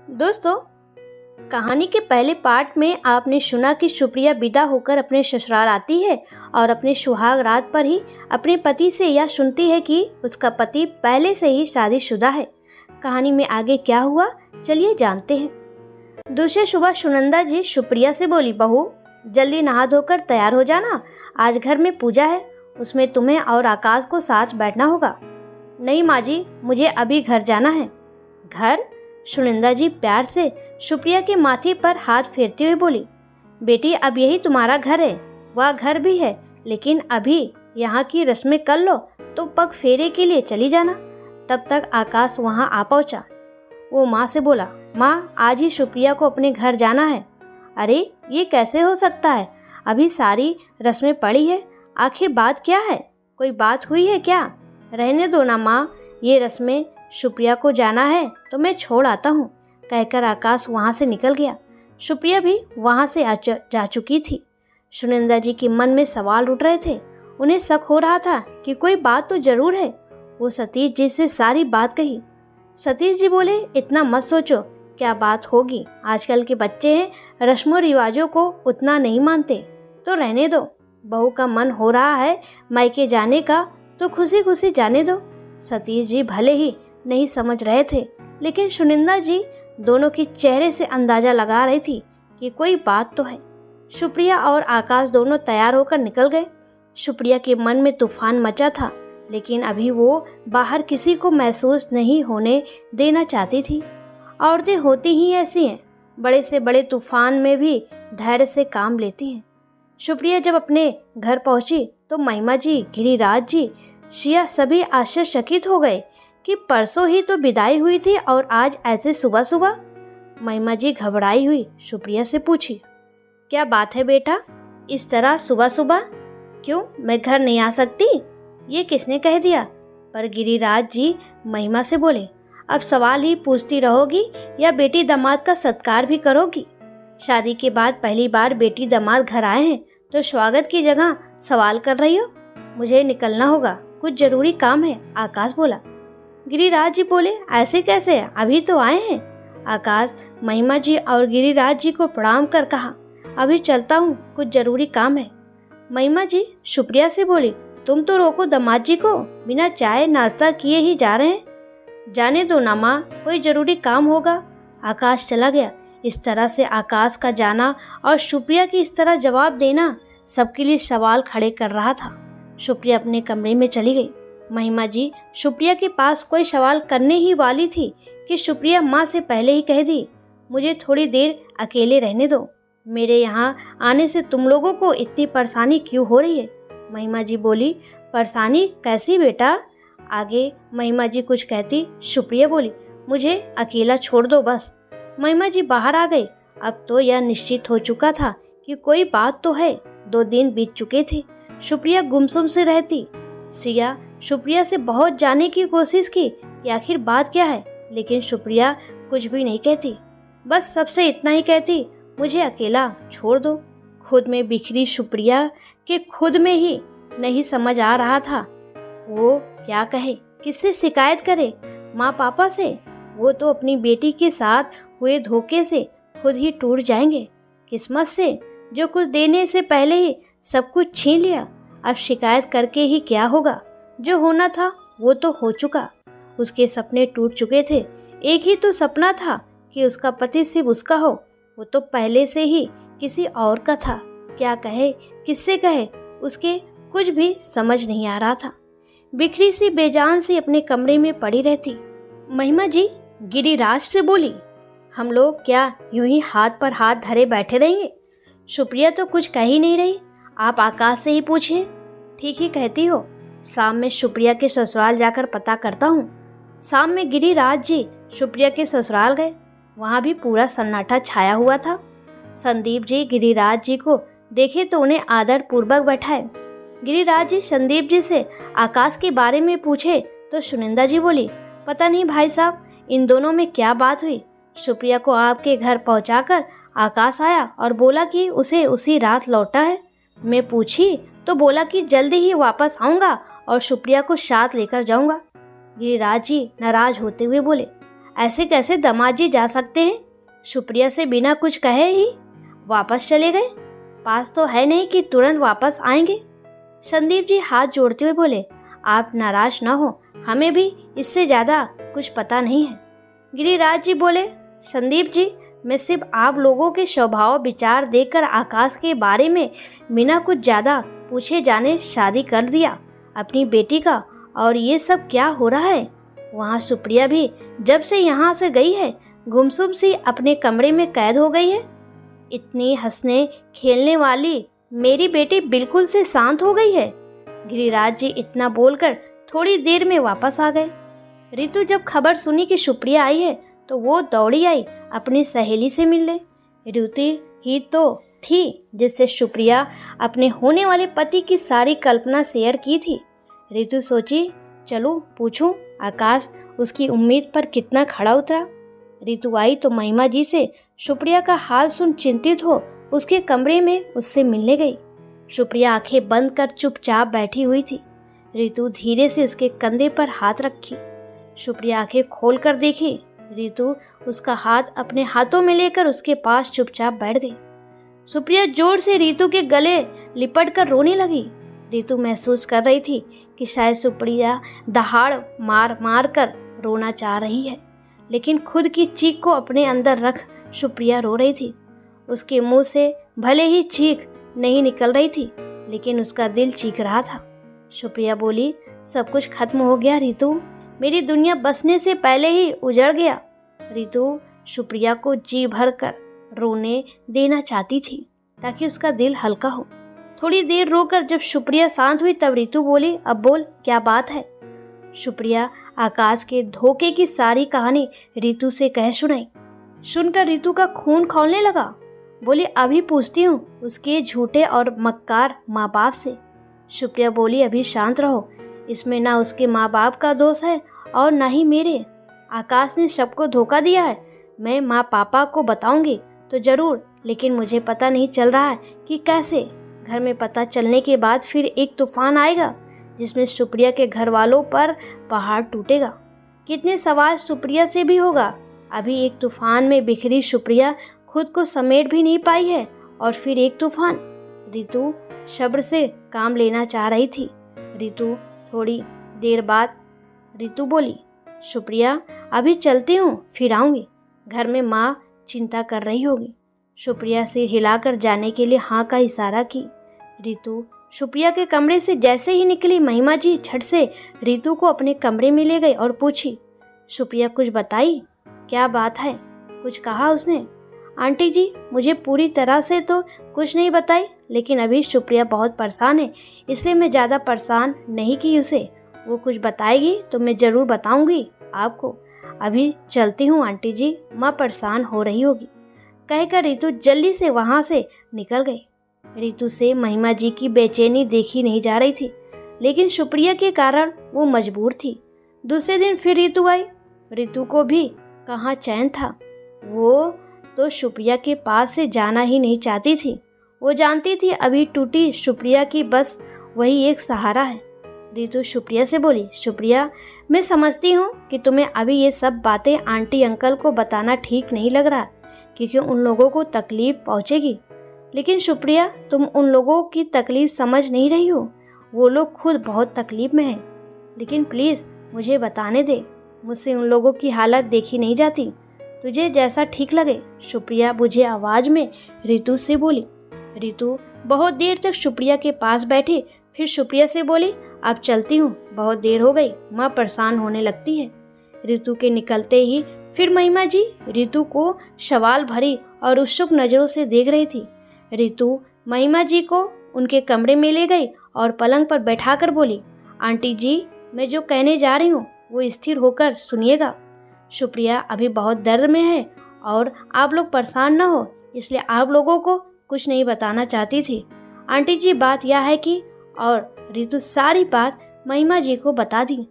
दोस्तों, कहानी के पहले पार्ट में आपने सुना कि सुप्रिया विदा होकर अपने ससुराल आती है और अपने सुहाग रात पर ही अपने पति से यह सुनती है कि उसका पति पहले से ही शादीशुदा है। कहानी में आगे क्या हुआ, चलिए जानते हैं। दूसरे सुबह सुनंदा जी सुप्रिया से बोली, बहू जल्दी नहा धोकर तैयार हो जाना, आज घर में पूजा है, उसमें तुम्हें और आकाश को साथ बैठना होगा। नहीं माँ जी, मुझे अभी घर जाना है। घर? सुनंदा जी प्यार से सुप्रिया के माथे पर हाथ फेरते हुए बोली, बेटी अब यही तुम्हारा घर है, वह घर भी है, लेकिन अभी यहाँ की रस्में कर लो तो पग फेरे के लिए चली जाना। तब तक आकाश वहाँ आ पहुँचा। वो माँ से बोला, माँ आज ही सुप्रिया को अपने घर जाना है। अरे ये कैसे हो सकता है, अभी सारी रस्में पड़ी है, आखिर बात क्या है, कोई बात हुई है क्या? रहने दो ना माँ, ये रस्में, सुप्रिया को जाना है तो मैं छोड़ आता हूँ, कहकर आकाश वहाँ से निकल गया। सुप्रिया भी वहाँ से जा चुकी थी। सुनंदा जी के मन में सवाल उठ रहे थे। उन्हें शक हो रहा था कि कोई बात तो जरूर है। वो सतीश जी से सारी बात कही। सतीश जी बोले, इतना मत सोचो, क्या बात होगी, आजकल के बच्चे हैं, रस्मों रिवाजों को उतना नहीं मानते, तो रहने दो। बहू का मन हो रहा है मायके जाने का तो खुशी खुशी जाने दो। सतीश जी भले ही नहीं समझ रहे थे, लेकिन सुनंदा जी दोनों के चेहरे से अंदाजा लगा रही थी कि कोई बात तो है। सुप्रिया और आकाश दोनों तैयार होकर निकल गए। सुप्रिया के मन में तूफान मचा था, लेकिन अभी वो बाहर किसी को महसूस नहीं होने देना चाहती थी। औरतें होती ही ऐसी हैं, बड़े से बड़े तूफान में भी धैर्य से काम लेती हैं। सुप्रिया जब अपने घर पहुंची तो महिमा जी, गिरिराज जी, शिया सभी आश्चर्यचकित हो गए कि परसों ही तो विदाई हुई थी और आज ऐसे सुबह सुबह। महिमा जी घबराई हुई सुप्रिया से पूछी, क्या बात है बेटा, इस तरह सुबह सुबह? क्यों, मैं घर नहीं आ सकती? ये किसने कह दिया? पर गिरिराज जी महिमा से बोले, अब सवाल ही पूछती रहोगी या बेटी दामाद का सत्कार भी करोगी? शादी के बाद पहली बार बेटी दामाद घर आए हैं तो स्वागत की जगह सवाल कर रही हो? मुझे निकलना होगा, कुछ जरूरी काम है, आकाश बोला। गिरिराज जी बोले, ऐसे कैसे, अभी तो आए हैं। आकाश महिमा जी और गिरिराज जी को प्रणाम कर कहा, अभी चलता हूँ, कुछ जरूरी काम है। महिमा जी सुप्रिया से बोली, तुम तो रोको दामाद जी को, बिना चाय नाश्ता किए ही जा रहे हैं। जाने दो ना माँ, कोई जरूरी काम होगा। आकाश चला गया। इस तरह से आकाश का जाना और सुप्रिया की इस तरह जवाब देना सबके लिए सवाल खड़े कर रहा था। सुप्रिया अपने कमरे में चली गई। महिमा जी सुप्रिया के पास कोई सवाल करने ही वाली थी कि सुप्रिया माँ से पहले ही कह दी, मुझे थोड़ी देर अकेले रहने दो, मेरे यहाँ आने से तुम लोगों को इतनी परेशानी क्यों हो रही है? महिमा जी बोली, परेशानी कैसी बेटा? आगे महिमा जी कुछ कहती, सुप्रिया बोली, मुझे अकेला छोड़ दो बस। महिमा जी बाहर आ गई। अब तो यह निश्चित हो चुका था कि कोई बात तो है। 2 दिन बीत चुके थे, सुप्रिया गुमसुम से रहती। सिया सुप्रिया से बहुत जानने की कोशिश की कि आखिर बात क्या है, लेकिन सुप्रिया कुछ भी नहीं कहती, बस सबसे इतना ही कहती, मुझे अकेला छोड़ दो। खुद में बिखरी सुप्रिया के खुद में ही नहीं समझ आ रहा था वो क्या कहे, किससे शिकायत करे, माँ पापा से? वो तो अपनी बेटी के साथ हुए धोखे से खुद ही टूट जाएंगे, किस्मत से जो कुछ देने से पहले ही सब कुछ छीन लिया। अब शिकायत करके ही क्या होगा, जो होना था वो तो हो चुका। उसके सपने टूट चुके थे। एक ही तो सपना था कि उसका पति सिर्फ उसका हो, वो तो पहले से ही किसी और का था। क्या कहे, किससे कहे, उसके कुछ भी समझ नहीं आ रहा था। बिखरी सी बेजान सी अपने कमरे में पड़ी रहती। महिमा जी गिरिराज से बोली, हम लोग क्या यूं ही हाथ पर हाथ धरे बैठे रहेंगे? सुप्रिया तो कुछ कह ही नहीं रही, आप आकाश से ही पूछिए। ठीक ही कहती हो, शाम में सुप्रिया के ससुराल जाकर पता करता हूँ। शाम में गिरिराज जी सुप्रिया के ससुराल गए। वहाँ भी पूरा सन्नाटा छाया हुआ था। संदीप जी गिरिराज जी को देखे तो उन्हें आदर पूर्वक बैठाए। गिरिराज जी संदीप जी से आकाश के बारे में पूछे तो सुनंदा जी बोली, पता नहीं भाई साहब, इन दोनों में क्या बात हुई। सुप्रिया को आपके घर पहुंचाकर आकाश आया और बोला कि उसे उसी रात लौटा है। मैं पूछी तो बोला कि जल्दी ही वापस आऊँगा और सुप्रिया को साथ लेकर जाऊँगा। गिरिराज जी नाराज होते हुए बोले, ऐसे कैसे दामाद जी जा सकते हैं? सुप्रिया से बिना कुछ कहे ही वापस चले गए। पास तो है नहीं कि तुरंत वापस आएंगे। संदीप जी हाथ जोड़ते हुए बोले, आप नाराज ना हो, हमें भी इससे ज़्यादा कुछ पता नहीं है। गिरिराज जी बोले, संदीप जी, मैं सिर्फ आप लोगों के स्वभाव विचार देखकर आकाश के बारे में बिना कुछ ज़्यादा पूछे जाने शादी कर दिया अपनी बेटी का। और ये सब क्या हो रहा है? वहाँ सुप्रिया भी जब से यहाँ से गई है गुमसुम सी अपने कमरे में कैद हो गई है। इतनी हंसने खेलने वाली मेरी बेटी बिल्कुल से शांत हो गई है। गिरिराज जी इतना बोलकर थोड़ी देर में वापस आ गए। रितु जब खबर सुनी कि सुप्रिया आई है तो वो दौड़ी आई अपनी सहेली से मिलने। रितु ही तो थी जिससे सुप्रिया अपने होने वाले पति की सारी कल्पना शेयर की थी। रितु सोची, चलो पूछूं आकाश उसकी उम्मीद पर कितना खड़ा उतरा। रितु आई तो महिमा जी से सुप्रिया का हाल सुन चिंतित हो उसके कमरे में उससे मिलने गई। सुप्रिया आंखें बंद कर चुपचाप बैठी हुई थी। रितु धीरे से उसके कंधे पर हाथ रखी। सुप्रिया आंखें खोल कर देखी। रितु उसका हाथ अपने हाथों में लेकर उसके पास चुपचाप बैठ गई। सुप्रिया जोर से रितु के गले लिपट कर रोने लगी। रितु महसूस कर रही थी कि शायद सुप्रिया दहाड़ मार मार कर रोना चाह रही है, लेकिन खुद की चीख को अपने अंदर रख सुप्रिया रो रही थी। उसके मुंह से भले ही चीख नहीं निकल रही थी, लेकिन उसका दिल चीख रहा था। सुप्रिया बोली, सब कुछ खत्म हो गया रितु, मेरी दुनिया बसने से पहले ही उजड़ गया। रितु सुप्रिया को जी भर कर रोने देना चाहती थी ताकि उसका दिल हल्का हो। थोड़ी देर रोकर जब सुप्रिया शांत हुई तब रितु बोली, अब बोल क्या बात है? सुप्रिया आकाश के धोखे की सारी कहानी रितु से कह सुनाई। सुनकर रितु का खून खौलने लगा। बोली, अभी पूछती हूँ उसके झूठे और मक्कार माँ बाप से। सुप्रिया बोली, अभी शांत रहो, इसमें ना उसके माँ बाप का दोष है और ना ही मेरे। आकाश ने सबको धोखा दिया है। मैं माँ पापा को बताऊंगी तो जरूर, लेकिन मुझे पता नहीं चल रहा है कि कैसे। घर में पता चलने के बाद फिर एक तूफान आएगा जिसमें सुप्रिया के घर वालों पर पहाड़ टूटेगा। कितने सवाल सुप्रिया से भी होगा। अभी एक तूफान में बिखरी सुप्रिया खुद को समेट भी नहीं पाई है और फिर एक तूफान। रितु सब्र से काम लेना चाह रही थी। रितु थोड़ी देर बाद रितु बोली, सुप्रिया अभी चलती हूँ, फिर आऊँगी। घर में माँ चिंता कर रही होगी। सुप्रिया सिर हिलाकर जाने के लिए हाँ का इशारा की। रितु सुप्रिया के कमरे से जैसे ही निकली, महिमा जी झट से रितु को अपने कमरे में ले गई और पूछी, सुप्रिया कुछ बताई? क्या बात है? कुछ कहा उसने? आंटी जी, मुझे पूरी तरह से तो कुछ नहीं बताई, लेकिन अभी सुप्रिया बहुत परेशान है, इसलिए मैं ज़्यादा परेशान नहीं की उसे। वो कुछ बताएगी तो मैं ज़रूर बताऊंगी आपको। अभी चलती हूँ आंटी जी, माँ परेशान हो रही होगी। कहकर रितु जल्दी से वहाँ से निकल गई। रितु से महिमा जी की बेचैनी देखी नहीं जा रही थी, लेकिन सुप्रिया के कारण वो मजबूर थी। दूसरे दिन फिर रितु आई। रितु को भी कहाँ चैन था। वो तो सुप्रिया के पास से जाना ही नहीं चाहती थी। वो जानती थी अभी टूटी सुप्रिया की बस वही एक सहारा है। रितु सुप्रिया से बोली, सुप्रिया मैं समझती हूँ कि तुम्हें अभी ये सब बातें आंटी अंकल को बताना ठीक नहीं लग रहा, क्योंकि उन लोगों को तकलीफ पहुँचेगी। लेकिन सुप्रिया, तुम उन लोगों की तकलीफ समझ नहीं रही हो। वो लोग खुद बहुत तकलीफ में हैं। लेकिन प्लीज़ मुझे बताने दे, मुझसे उन लोगों की हालत देखी नहीं जाती। तुझे जैसा ठीक लगे। सुप्रिया बुझे आवाज़ में रितु से बोली। रितु बहुत देर तक सुप्रिया के पास बैठी, फिर सुप्रिया से बोली, अब चलती हूँ, बहुत देर हो गई, माँ परेशान होने लगती है। रितु के निकलते ही फिर महिमा जी रितु को सवाल भरी और उत्सुक नज़रों से देख रही थी। रितु महिमा जी को उनके कमरे में ले गई और पलंग पर बैठाकर बोली, आंटी जी मैं जो कहने जा रही हूँ वो स्थिर होकर सुनिएगा। सुप्रिया अभी बहुत दर्द में है और आप लोग परेशान ना हो, इसलिए आप लोगों को कुछ नहीं बताना चाहती थी। आंटी जी बात यह है कि, और रितु सारी बात महिमा जी को बता दी।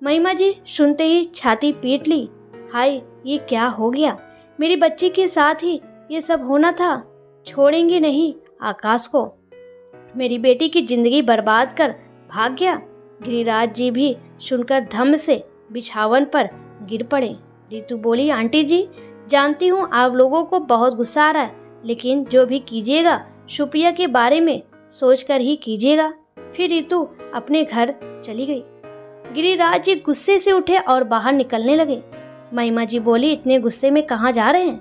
महिमा जी सुनते ही छाती पीट ली। हाय, ये क्या हो गया? मेरी बच्ची के साथ ही ये सब होना था। छोड़ेंगे नहीं आकाश को। मेरी बेटी की जिंदगी बर्बाद कर भाग गया। गिरिराज जी भी सुनकर धम्म से बिछावन पर गिर पड़े। रितु बोली, आंटी जी जानती हूँ आप लोगों को बहुत गुस्सा आ रहा है, लेकिन जो भी कीजिएगा सुप्रिया के बारे में सोचकर ही कीजिएगा। फिर रितु अपने घर चली गई। गिरिराज जी गुस्से से उठे और बाहर निकलने लगे। महिमा जी बोली, इतने गुस्से में कहाँ जा रहे हैं?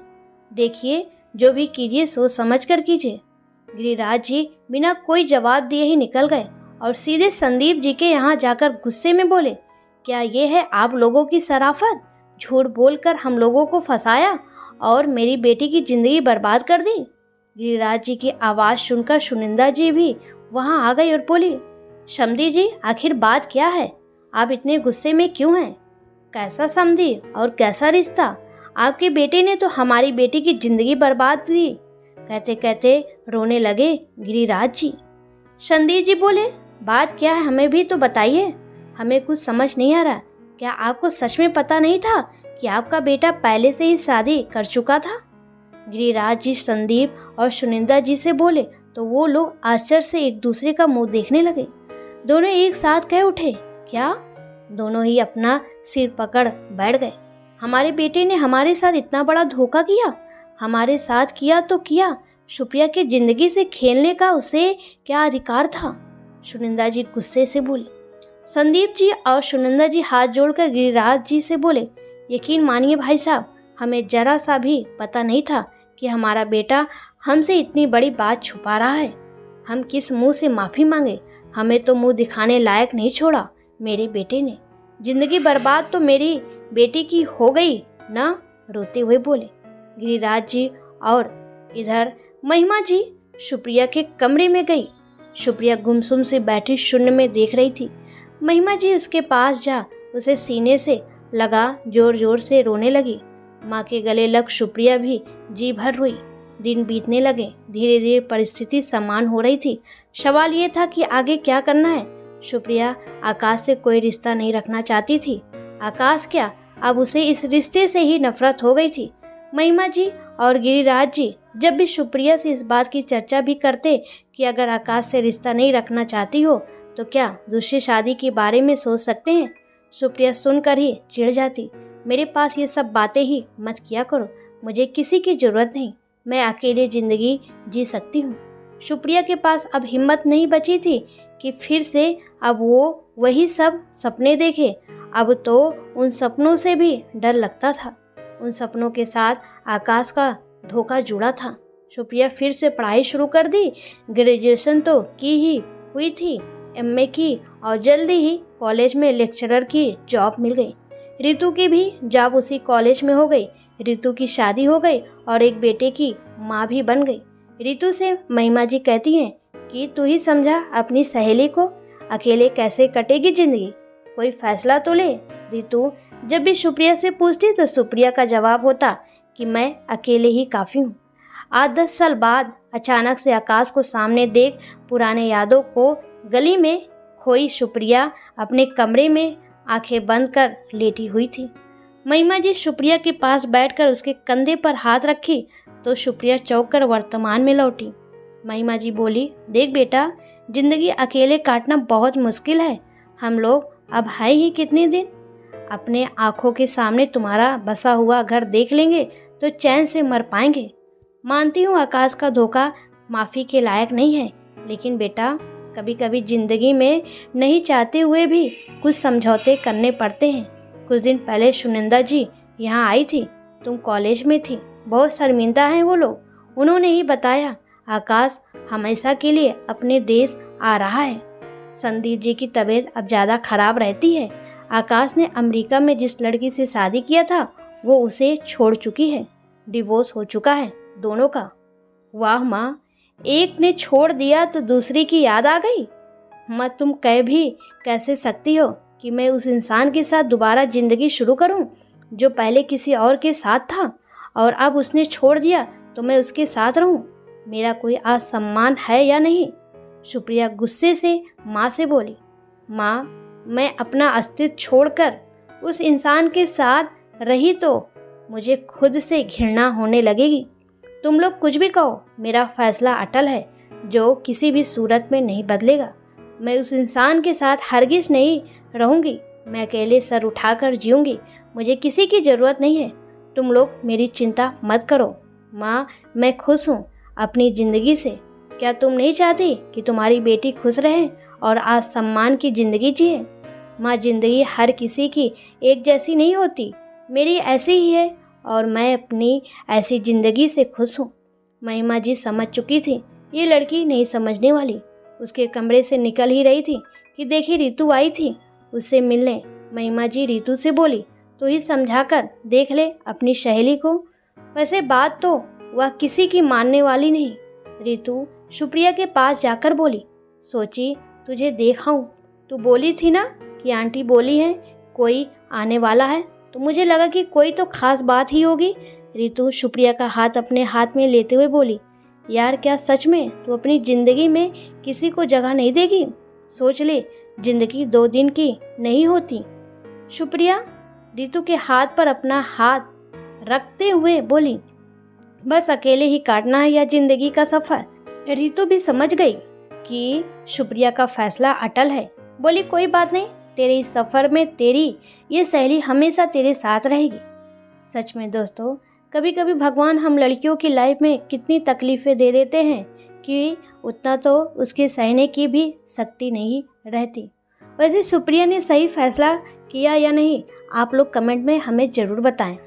देखिए जो भी कीजिए सोच समझ कर कीजिए। गिरिराज जी बिना कोई जवाब दिए ही निकल गए और सीधे संदीप जी के यहाँ जाकर गुस्से में बोले, क्या ये है आप लोगों की शराफत? झूठ बोलकर हम लोगों को फंसाया और मेरी बेटी की जिंदगी बर्बाद कर दी। गिरिराज जी की आवाज़ सुनकर सुनिंदा जी भी वहाँ आ गई और बोली, समधी जी आखिर बात क्या है? आप इतने गुस्से में क्यों हैं? कैसा समधी और कैसा रिश्ता? आपके बेटे ने तो हमारी बेटी की जिंदगी बर्बाद की। कहते कहते रोने लगे गिरिराज जी। संदीप जी बोले, बात क्या है हमें भी तो बताइए, हमें कुछ समझ नहीं आ रहा। क्या आपको सच में पता नहीं था कि आपका बेटा पहले से ही शादी कर चुका था? गिरिराज जी संदीप और सुनिंदा जी से बोले तो वो लोग आश्चर्य से एक दूसरे का मुंह देखने लगे। दोनों एक साथ कह उठे, क्या? दोनों ही अपना सिर पकड़ बैठ गए। हमारे बेटे ने हमारे साथ इतना बड़ा धोखा किया? हमारे साथ किया तो किया, सुप्रिया की जिंदगी से खेलने का उसे क्या अधिकार था? सुनिंदा जी गुस्से से बोली। संदीप जी और सुनिंदा जी हाथ जोड़कर गिरिराज जी से बोले, यकीन मानिए भाई साहब, हमें जरा सा भी पता नहीं था कि हमारा बेटा हमसे इतनी बड़ी बात छुपा रहा है। हम किस मुंह से माफ़ी मांगे? हमें तो मुंह दिखाने लायक नहीं छोड़ा मेरे बेटे ने। जिंदगी बर्बाद तो मेरी बेटी की हो गई ना, रोते हुए बोले गिरिराज जी। और इधर महिमा जी सुप्रिया के कमरे में गई। सुप्रिया गुमसुम से बैठी शून्य में देख रही थी। महिमा जी उसके पास जा उसे सीने से लगा जोर जोर से रोने लगी। माँ के गले लग सुप्रिया भी जी भर रोई। दिन बीतने लगे, धीरे धीरे परिस्थिति समान हो रही थी। सवाल ये था कि आगे क्या करना है। सुप्रिया आकाश से कोई रिश्ता नहीं रखना चाहती थी। आकाश क्या, अब उसे इस रिश्ते से ही नफरत हो गई थी। महिमा जी और गिरिराज जी जब भी सुप्रिया से इस बात की चर्चा भी करते कि अगर आकाश से रिश्ता नहीं रखना चाहती हो तो क्या दूसरी शादी के बारे में सोच सकते हैं, सुप्रिया सुनकर ही चिढ़ जाती। मेरे पास ये सब बातें ही मत किया करो, मुझे किसी की ज़रूरत नहीं, मैं अकेले ज़िंदगी जी सकती हूँ। सुप्रिया के पास अब हिम्मत नहीं बची थी कि फिर से अब वो वही सब सपने देखे। अब तो उन सपनों से भी डर लगता था। उन सपनों के साथ आकाश का धोखा जुड़ा था। सुप्रिया फिर से पढ़ाई शुरू कर दी। ग्रेजुएशन तो की ही हुई थी, एमए की, और जल्दी ही कॉलेज में लेक्चरर की जॉब मिल गई। रितु की भी जॉब उसी कॉलेज में हो गई। रितु की शादी हो गई और एक बेटे की माँ भी बन गई। रितु से महिमा जी कहती हैं कि तू ही समझा अपनी सहेली को, अकेले कैसे कटेगी जिंदगी, कोई फैसला तो ले। रितु जब भी सुप्रिया से पूछती तो सुप्रिया का जवाब होता कि मैं अकेले ही काफ़ी हूँ। 8-10 साल बाद अचानक से आकाश को सामने देख पुराने यादों को गली में खोई सुप्रिया अपने कमरे में आंखें बंद कर लेटी हुई थी। महिमा जी सुप्रिया के पास बैठकर उसके कंधे पर हाथ रखी तो सुप्रिया चौंक कर वर्तमान में लौटी। महिमा जी बोली, देख बेटा, जिंदगी अकेले काटना बहुत मुश्किल है। हम लोग अब है ही कितने दिन, अपने आँखों के सामने तुम्हारा बसा हुआ घर देख लेंगे तो चैन से मर पाएंगे। मानती हूँ आकाश का धोखा माफ़ी के लायक नहीं है, लेकिन बेटा कभी कभी ज़िंदगी में नहीं चाहते हुए भी कुछ समझौते करने पड़ते हैं। कुछ दिन पहले सुनिंदा जी यहाँ आई थी, तुम कॉलेज में थी, बहुत शर्मिंदा हैं वो लोग। उन्होंने ही बताया आकाश हमेशा के लिए अपने देश आ रहा है। संदीप जी की तबीयत अब ज़्यादा खराब रहती है। आकाश ने अमेरिका में जिस लड़की से शादी किया था वो उसे छोड़ चुकी है, डिवोर्स हो चुका है दोनों का। वाह माँ, एक ने छोड़ दिया तो दूसरी की याद आ गई। माँ तुम कह भी कैसे सकती हो कि मैं उस इंसान के साथ दोबारा ज़िंदगी शुरू करूं जो पहले किसी और के साथ था और अब उसने छोड़ दिया तो मैं उसके साथ रहूं? मेरा कोई आत्मसम्मान है या नहीं? सुप्रिया गुस्से से माँ से बोली, माँ मैं अपना अस्तित्व छोड़कर उस इंसान के साथ रही तो मुझे खुद से घृणा होने लगेगी। तुम लोग कुछ भी कहो, मेरा फैसला अटल है जो किसी भी सूरत में नहीं बदलेगा। मैं उस इंसान के साथ हरगिज़ नहीं रहूँगी। मैं अकेले सर उठाकर जीऊँगी, मुझे किसी की ज़रूरत नहीं है। तुम लोग मेरी चिंता मत करो। माँ, मैं खुश हूँ अपनी ज़िंदगी से। क्या तुम नहीं चाहती कि तुम्हारी बेटी खुश रहे और आज सम्मान की ज़िंदगी जिए? माँ, ज़िंदगी हर किसी की एक जैसी नहीं होती, मेरी ऐसी ही है और मैं अपनी ऐसी ज़िंदगी से खुश हूँ। महिमा जी समझ चुकी थी ये लड़की नहीं समझने वाली। उसके कमरे से निकल ही रही थी कि देखी रितु आई थी उससे मिलने। महिमा जी रितु से बोली, तो ही समझा कर देख ले अपनी सहेली को। वैसे बात तो वह किसी की मानने वाली नहीं। रितु सुप्रिया के पास जाकर बोली, सोची तुझे देखाऊं, तू बोली थी ना कि आंटी बोली है कोई आने वाला है, तो मुझे लगा कि कोई तो खास बात ही होगी। रितु सुप्रिया का हाथ अपने हाथ में लेते हुए बोली, यार क्या सच में तू अपनी ज़िंदगी में किसी को जगह नहीं देगी? सोच ले, ज़िंदगी 2 दिन की नहीं होती। सुप्रिया रितु के हाथ पर अपना हाथ रखते हुए बोली, बस अकेले ही काटना है यह ज़िंदगी का सफ़र। रितु भी समझ गई कि सुप्रिया का फैसला अटल है। बोली, कोई बात नहीं, तेरे इस सफ़र में तेरी ये सहेली हमेशा तेरे साथ रहेगी। सच में दोस्तों, कभी कभी भगवान हम लड़कियों की लाइफ में कितनी तकलीफ़ें दे देते हैं कि उतना तो उसके सहने की भी शक्ति नहीं रहती। वैसे सुप्रिया ने सही फैसला किया या नहीं, आप लोग कमेंट में हमें ज़रूर बताएं।